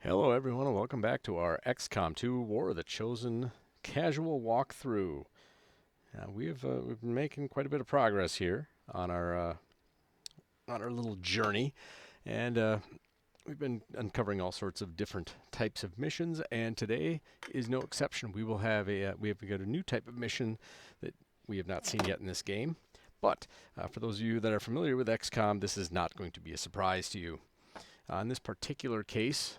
Hello, everyone, and welcome back to our XCOM 2 War of the Chosen casual walkthrough. We've been making quite a bit of progress here on our little journey, and we've been uncovering all sorts of different types of missions. And today is no exception. We will have we have got a new type of mission that we have not seen yet in this game. But for those of you that are familiar with XCOM, this is not going to be a surprise to you. In this particular case,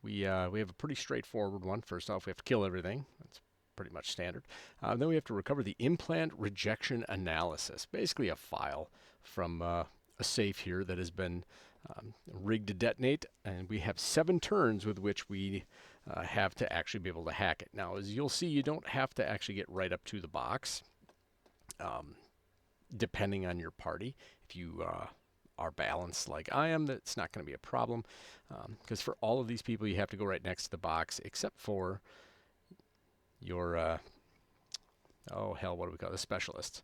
we have a pretty straightforward one. First off, we have to kill everything. That's pretty much standard. Then we have to recover the implant rejection analysis, basically a file from a safe here that has been rigged to detonate, and we have 7 turns with which we have to actually be able to hack it. Now, as you'll see, you don't have to actually get right up to the box, depending on your party. If you are balanced like I am, that's not going to be a problem, because for all of these people you have to go right next to the box, except for your oh hell, what do we call it, the specialists,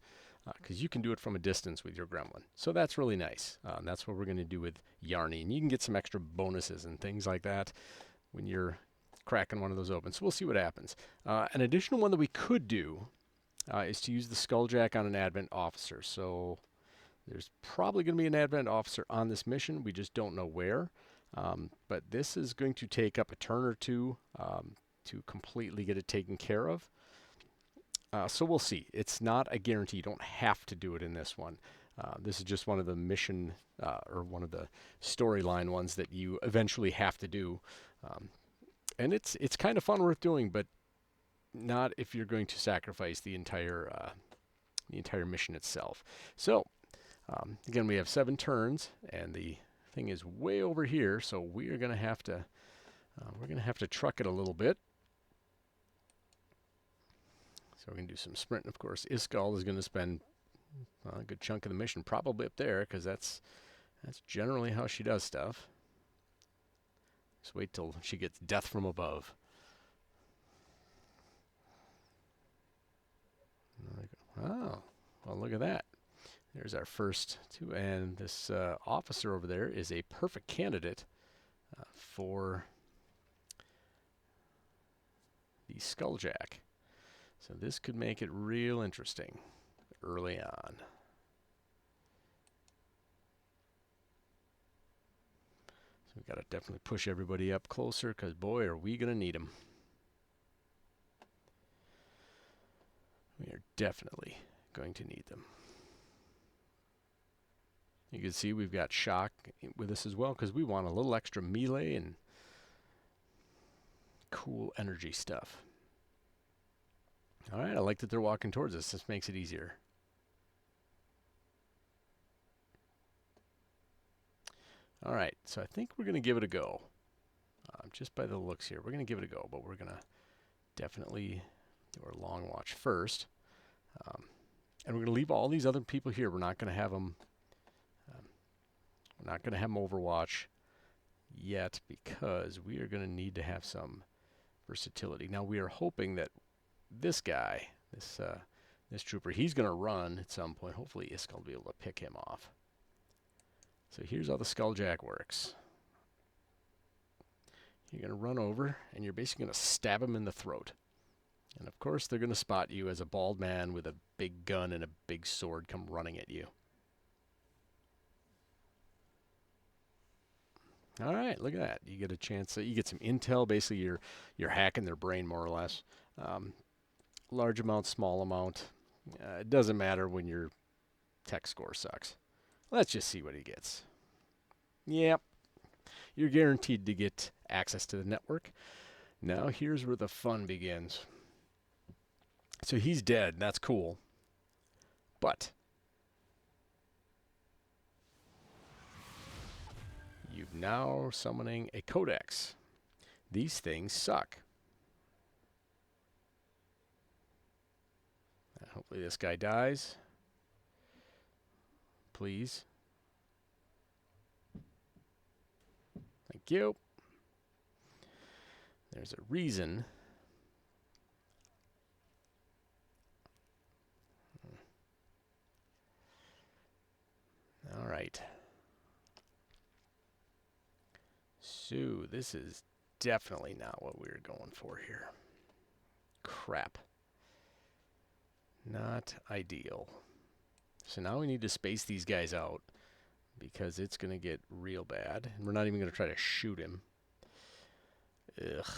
because you can do it from a distance with your gremlin. So that's really nice. That's what we're going to do with Yarny, and you can get some extra bonuses and things like that when you're cracking one of those open. So we'll see what happens. An additional one that we could do is to use the skulljack on an advent officer. So there's probably going to be an advent officer on this mission. We just don't know where. But this is going to take up a turn or two to completely get it taken care of. So we'll see. It's not a guarantee. You don't have to do it in this one. This is just one of the mission or one of the storyline ones that you eventually have to do. And it's kind of fun, worth doing, but not if you're going to sacrifice the entire mission itself. So again, we have 7 turns, and the thing is way over here, so we're gonna have to truck it a little bit. So we're gonna do some sprint. Of course, Iskall is gonna spend a good chunk of the mission probably up there, because that's generally how she does stuff. Just wait till she gets death from above. Oh, well, look at that. There's our first 2, and this officer over there is a perfect candidate for the skulljack. So this could make it real interesting early on. So we got to definitely push everybody up closer, because boy, are we going to need them. We are definitely going to need them. You can see we've got shock with us as well, because we want a little extra melee and cool energy stuff. All right, I like that they're walking towards us. This makes it easier. All right, so I think we're going to give it a go. Just by the looks here, we're going to give it a go, but we're going to definitely do our long watch first. And we're going to leave all these other people here. We're not going to have them overwatch yet, because we are going to need to have some versatility. Now, we are hoping that this guy, this trooper, he's going to run at some point. Hopefully Iskall will be able to pick him off. So here's how the skulljack works. You're going to run over, and you're basically going to stab him in the throat. And of course, they're going to spot you as a bald man with a big gun and a big sword come running at you. All right, look at that. You get a chance. You get some intel. Basically, you're hacking their brain, more or less. Large amount, small amount. It doesn't matter when your tech score sucks. Let's just see what he gets. Yep. You're guaranteed to get access to the network. Now, here's where the fun begins. So he's dead. That's cool. But you've now summoning a codex. These things suck. Hopefully this guy dies. Please. Thank you. There's a reason. All right. So this is definitely not what we were going for here. Crap. Not ideal. So now we need to space these guys out because it's going to get real bad. And we're not even going to try to shoot him. Ugh.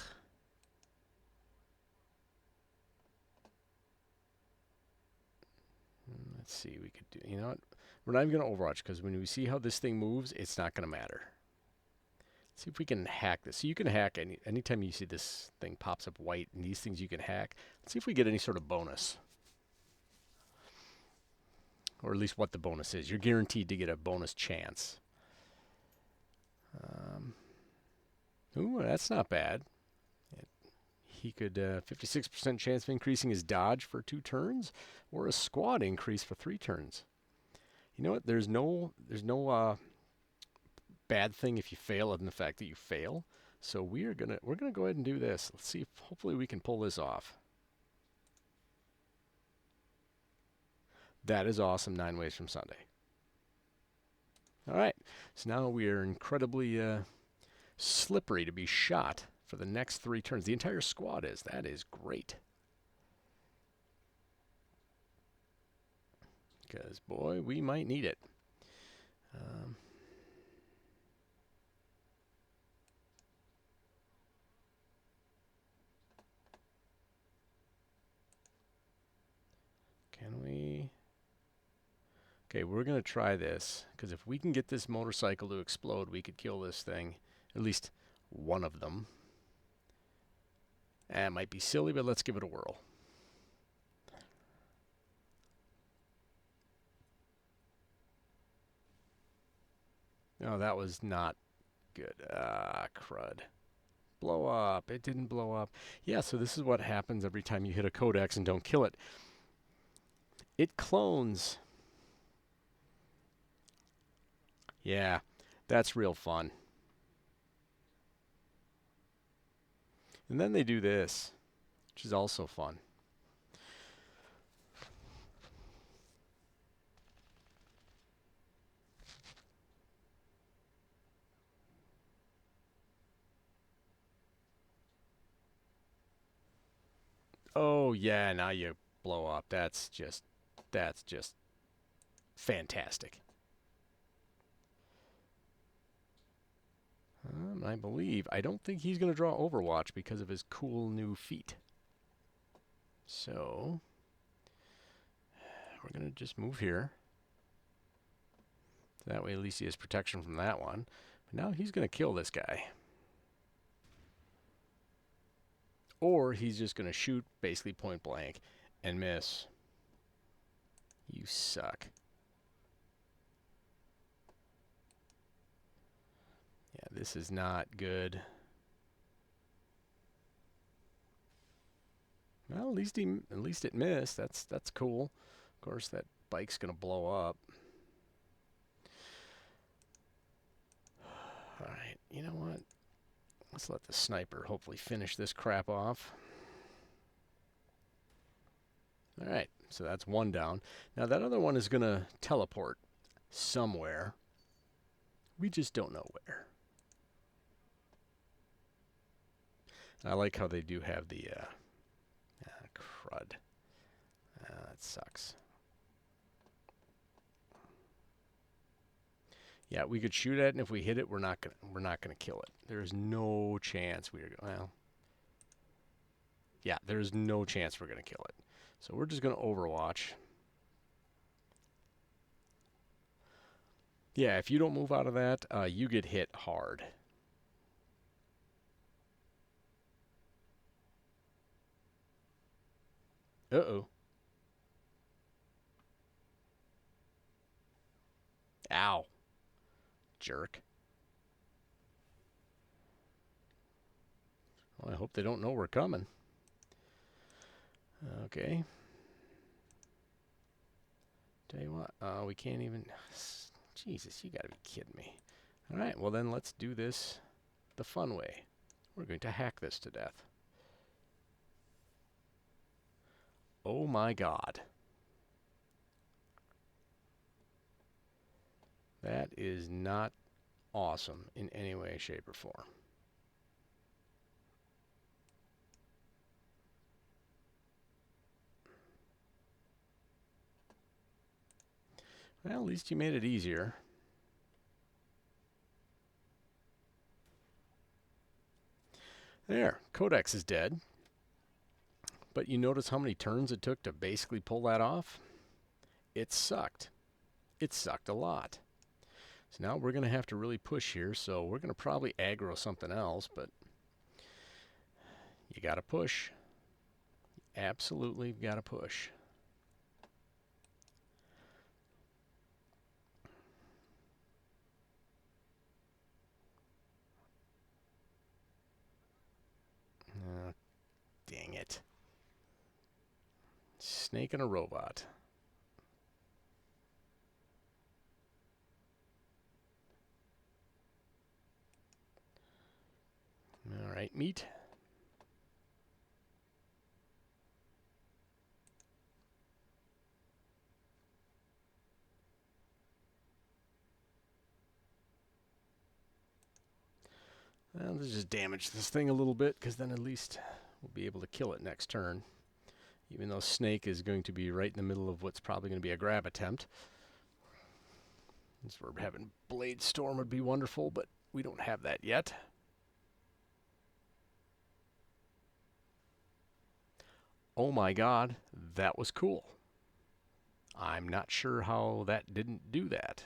Let's see, we could do, you know what? We're not even going to Overwatch because when we see how this thing moves, it's not going to matter. Let's see if we can hack this. So you can hack anytime you see this thing pops up white and these things you can hack. Let's see if we get any sort of bonus. Or at least what the bonus is. You're guaranteed to get a bonus chance. Ooh, that's not bad. He could 56% chance of increasing his dodge for 2 turns, or a squad increase for 3 turns. You know what? There's no bad thing if you fail in the fact that you fail. So we're gonna go ahead and do this. Let's see if hopefully we can pull this off. That is awesome. 9 ways from Sunday. All right. So now we are incredibly slippery to be shot for the next 3 turns. The entire squad is. That is great. Because, boy, we might need it. Can we? Okay, we're going to try this. Because if we can get this motorcycle to explode, we could kill this thing. At least one of them. It might be silly, but let's give it a whirl. No, that was not good. Ah, crud. Blow up. It didn't blow up. Yeah, so this is what happens every time you hit a codex and don't kill it. It clones. Yeah, that's real fun. And then they do this, which is also fun. Oh yeah, now you blow up. That's just fantastic. I don't think he's going to draw Overwatch because of his cool new feat. So, we're going to just move here. That way at least he has protection from that one. But now he's going to kill this guy. Or he's just going to shoot basically point blank and miss. You suck. Yeah, this is not good. Well, at least it missed. That's cool. Of course, that bike's gonna blow up. All right, you know what? Let's let the sniper hopefully finish this crap off. All right, so that's one down. Now that other one is gonna teleport somewhere. We just don't know where. And I like how they do have the crud. That sucks. Yeah, we could shoot at it, and if we hit it, we're not gonna kill it. There's no chance we are going. Well, yeah, there's no chance we're gonna kill it. So we're just gonna Overwatch. Yeah, if you don't move out of that, you get hit hard. Uh-oh. Ow. Jerk. Well, I hope they don't know we're coming. Okay. Tell you what, we can't even... Jesus, you gotta be kidding me. All right, well then let's do this the fun way. We're going to hack this to death. Oh my God. That is not awesome in any way, shape, or form. Well, at least you made it easier. There, Codex is dead. But you notice how many turns it took to basically pull that off? It sucked. It sucked a lot. So now we're going to have to really push here, so we're going to probably aggro something else, but you got to push. Absolutely got to push. Dang it. Snake and a robot. All right, meat. Well, let's just damage this thing a little bit, because then at least we'll be able to kill it next turn. Even though snake is going to be right in the middle of what's probably going to be a grab attempt. Since we're having blade storm would be wonderful, but we don't have that yet. Oh my god, that was cool. I'm not sure how that didn't do that.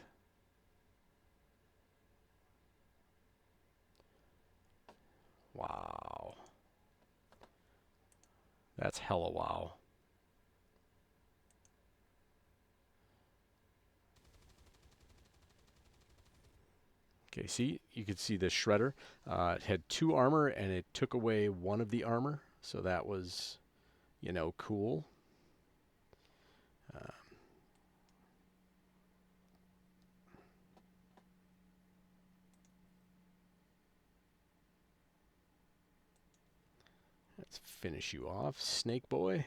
Wow. That's hella wow. Okay, see, you could see the shredder. It had 2 armor, and it took away 1 of the armor, so that was, you know, cool. Let's finish you off, Snake Boy.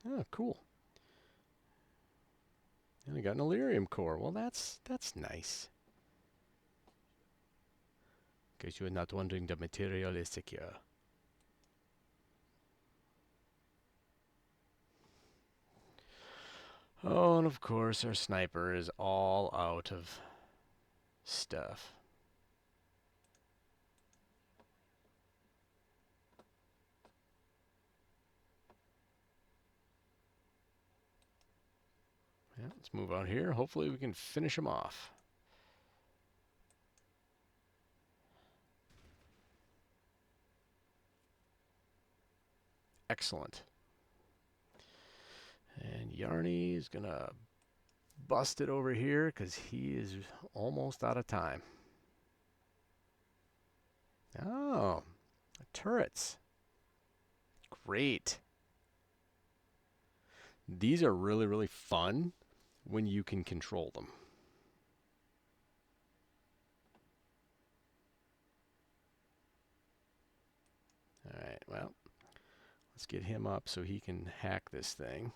Oh, cool. And I got an Illyrium core. Well, that's nice. In case you are not wondering, the material is secure. Oh, and of course our sniper is all out of stuff. Yeah, let's move out here. Hopefully we can finish him off. Excellent. And Yarny is going to bust it over here because he is almost out of time. Oh, turrets. Great. These are really, really fun when you can control them. All right, well, let's get him up so he can hack this thing.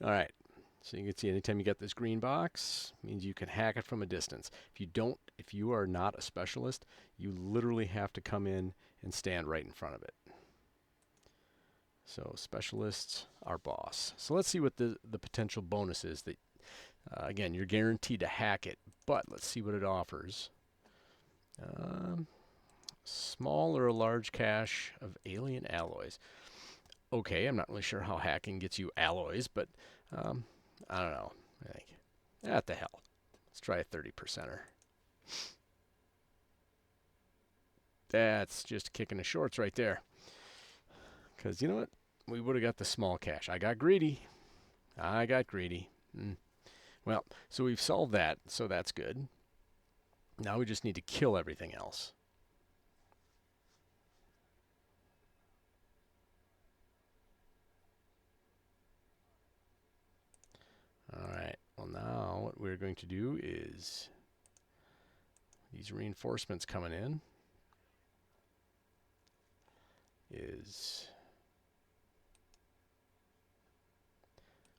All right, so you can see anytime you get this green box, means you can hack it from a distance. If you are not a specialist, you literally have to come in and stand right in front of it. So specialists are boss. So let's see what the potential bonus is. That again, you're guaranteed to hack it, but let's see what it offers. Small or a large cache of alien alloys. Okay, I'm not really sure how hacking gets you alloys, but I don't know. I think, what the hell? Let's try a 30%er. That's just kicking the shorts right there. Because you know what? We would have got the small cache. I got greedy. Well, so we've solved that, so that's good. Now we just need to kill everything else. All right. Well, now what we're going to do is these reinforcements coming in is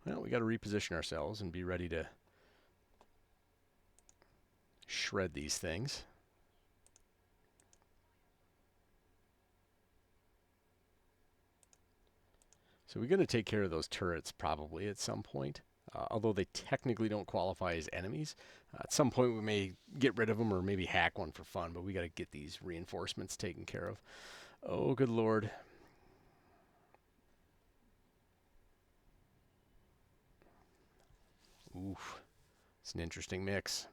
Well, we got to reposition ourselves and be ready to shred these things. So we're going to take care of those turrets probably at some point. Although they technically don't qualify as enemies. At some point we may get rid of them or maybe hack one for fun, but we got to get these reinforcements taken care of. Oh, good lord. Oof. It's an interesting mix.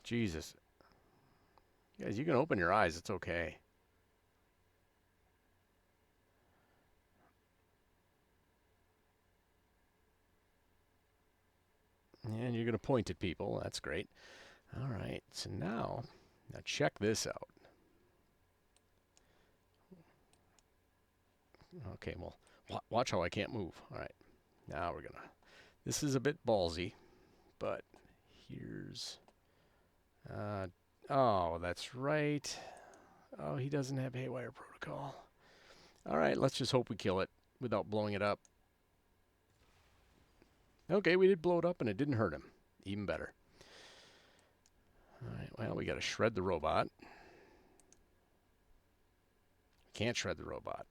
Jesus. Guys, you can open your eyes. It's okay. And you're going to point at people. That's great. All right. So now check this out. Okay, well, watch how I can't move. All right. Now we're going to... This is a bit ballsy, but here's... oh, that's right. Oh, he doesn't have haywire protocol. All right, let's just hope we kill it without blowing it up. Okay, we did blow it up and it didn't hurt him. Even better. All right, well, we got to shred the robot. Can't shred the robot.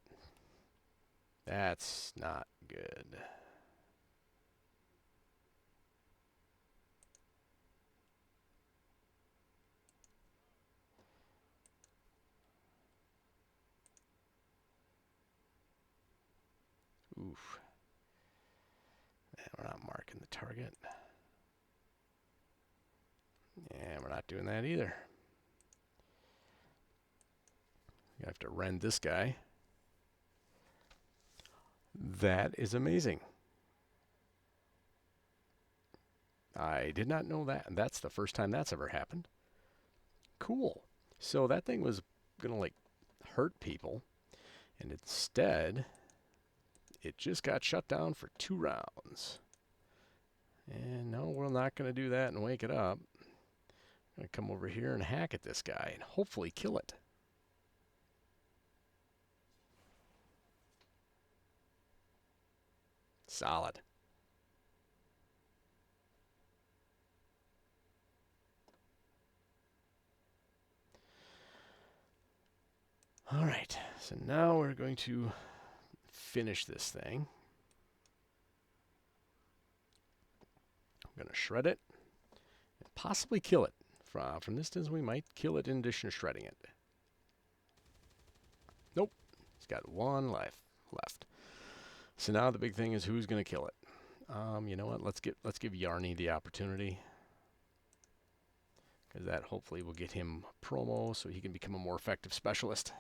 That's not good. Oof. And we're not marking the target. And we're not doing that either. You have to rend this guy. That is amazing. I did not know that. That's the first time that's ever happened. Cool. So that thing was going to, like, hurt people. And instead, it just got shut down for 2 rounds. And no, we're not going to do that and wake it up. I'm going to come over here and hack at this guy and hopefully kill it. Solid. All right, so now we're going to finish this thing. I'm going to shred it and possibly kill it. From this distance, we might kill it in addition to shredding it. Nope, it's got 1 life left. So now the big thing is who's going to kill it. You know what? Let's give Yarny the opportunity, because that hopefully will get him promo so he can become a more effective specialist.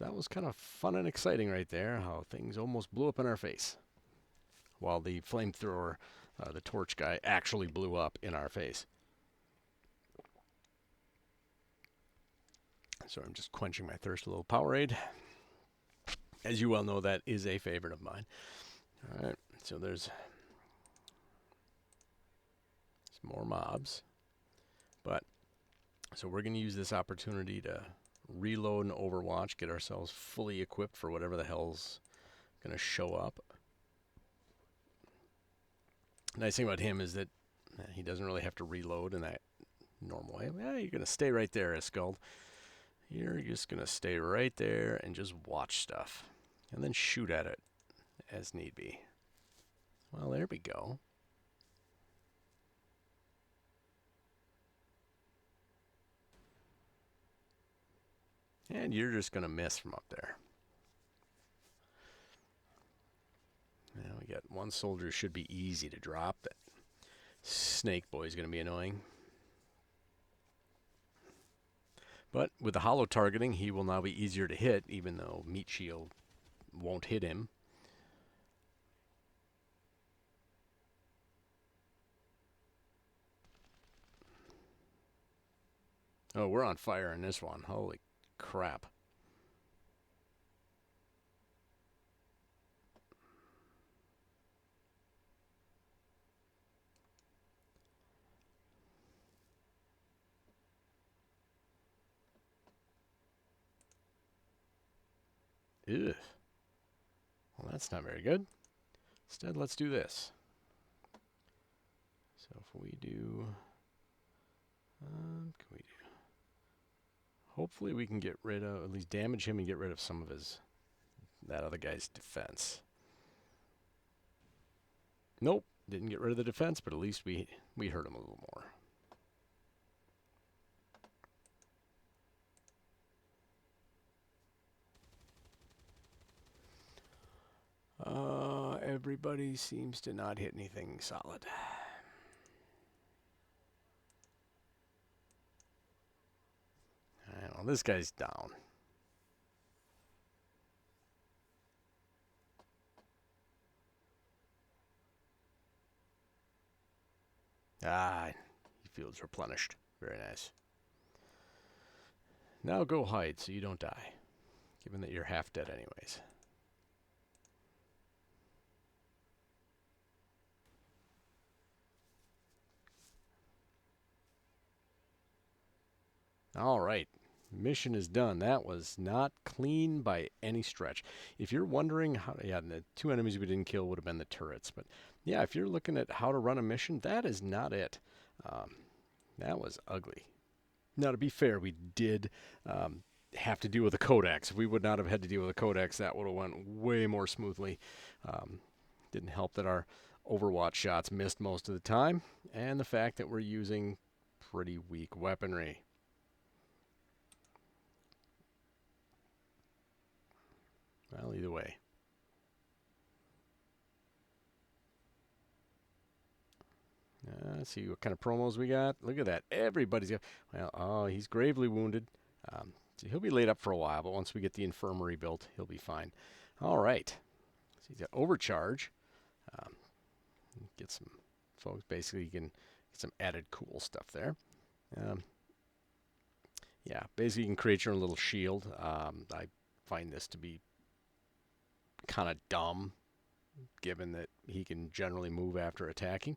That was kind of fun and exciting right there. How things almost blew up in our face, while the flamethrower, the torch guy, actually blew up in our face. So I'm just quenching my thirst, a little Powerade. As you well know, that is a favorite of mine. All right, so there's some more mobs, but so we're going to use this opportunity to reload and overwatch, get ourselves fully equipped for whatever the hell's going to show up. The nice thing about him is that he doesn't really have to reload in that normal way. Well, you're going to stay right there, Skull. You're just going to stay right there and just watch stuff. And then shoot at it as need be. Well, there we go. And you're just going to miss from up there. Now we got 1 soldier, should be easy to drop. That snake boy is going to be annoying. But with the hollow targeting, he will now be easier to hit, even though Meat Shield won't hit him. Oh, we're on fire in this one. Holy crap. Ugh. Well, that's not very good. Instead, let's do this. So if we do... can we do... Hopefully we can get rid of, at least damage him and get rid of some of his, that other guy's defense. Nope, didn't get rid of the defense, but at least we hurt him a little more. Everybody seems to not hit anything solid. Well, this guy's down. Ah, he feels replenished. Very nice. Now go hide so you don't die, given that you're half dead anyways. All right. Mission is done. That was not clean by any stretch. If you're wondering how, yeah, the two enemies we didn't kill would have been the turrets. But yeah, if you're looking at how to run a mission, that is not it. That was ugly. Now, to be fair, we did have to deal with the codex. If we would not have had to deal with the codex, that would have went way more smoothly. Didn't help that our Overwatch shots missed most of the time, and the fact that we're using pretty weak weaponry. Well, either way. Let's see what kind of promos we got. Look at that. Everybody's got... Well, oh, he's gravely wounded. So he'll be laid up for a while, but once we get the infirmary built, he'll be fine. All right. So he's got overcharge. Get some... Folks, basically, you can get some added cool stuff there. Yeah, basically, you can create your own little shield. I find this to be kind of dumb, given that he can generally move after attacking.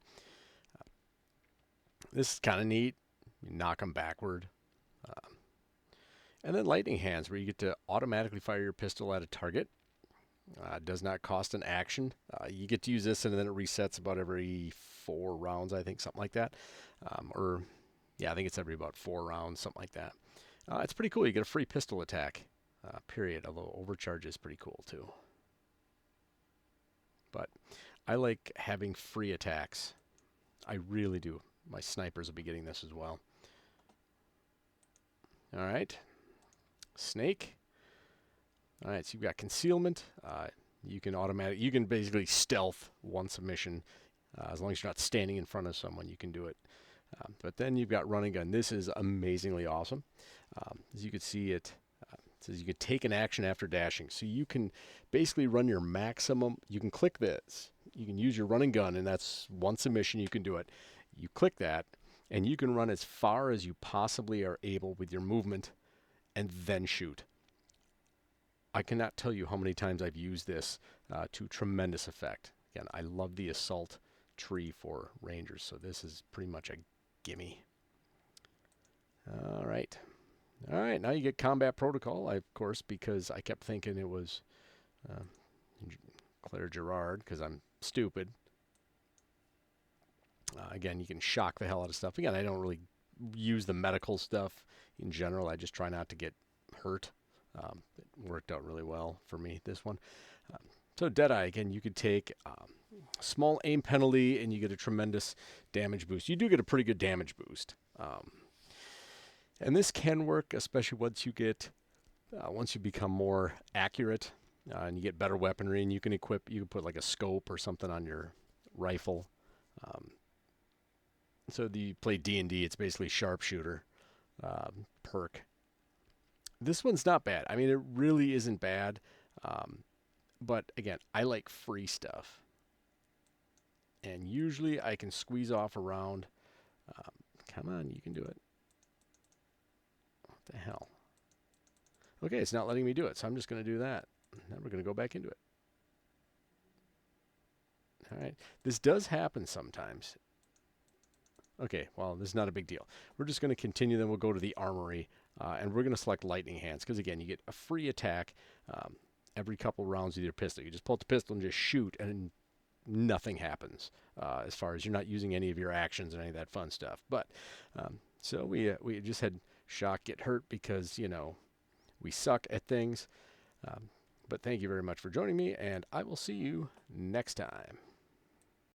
This is kind of neat. You knock him backward. And then lightning hands, where you get to automatically fire your pistol at a target. Does not cost an action. You get to use this, and then it resets about every 4 rounds, I think, something like that. Or, yeah, I think it's every about 4 rounds, something like that. It's pretty cool. You get a free pistol attack, period, although overcharge is pretty cool, too. But I like having free attacks. I really do. My snipers will be getting this as well. All right. Snake. All right, so you've got concealment. You can basically stealth one submission. As long as you're not standing in front of someone, you can do it. But then you've got running gun. This is amazingly awesome. As you can see, it says you can take an action after dashing. So you can basically run your maximum. You can click this. You can use your running gun, and that's one submission. You can do it. You click that, and you can run as far as you possibly are able with your movement, and then shoot. I cannot tell you how many times I've used this to tremendous effect. Again, I love the assault tree for rangers, so this is pretty much a gimme. All right. All right, now you get combat protocol, of course, because I kept thinking it was Claire Gerard, because I'm stupid. Again, you can shock the hell out of stuff. Again, I don't really use the medical stuff in general. I just try not to get hurt. It worked out really well for me, this one. So Deadeye, again, you could take small aim penalty, and you get a tremendous damage boost. You do get a pretty good damage boost. And this can work, especially once you become more accurate, and you get better weaponry, and you can put like a scope or something on your rifle. So you play D&D, it's basically sharpshooter perk. This one's not bad. I mean, it really isn't bad. But again, I like free stuff. And usually I can squeeze off around. Come on, you can do it. What the hell? Okay, it's not letting me do it, so I'm just going to do that. Now we're going to go back into it. All right. This does happen sometimes. Okay, well, this is not a big deal. We're just going to continue, then we'll go to the armory, and we're going to select lightning hands, because again, you get a free attack, every couple rounds with your pistol. You just pull out the pistol and just shoot, and nothing happens as far as you're not using any of your actions and any of that fun stuff. But so we just had Shock get hurt because, you know, we suck at things. But thank you very much for joining me, and I will see you next time.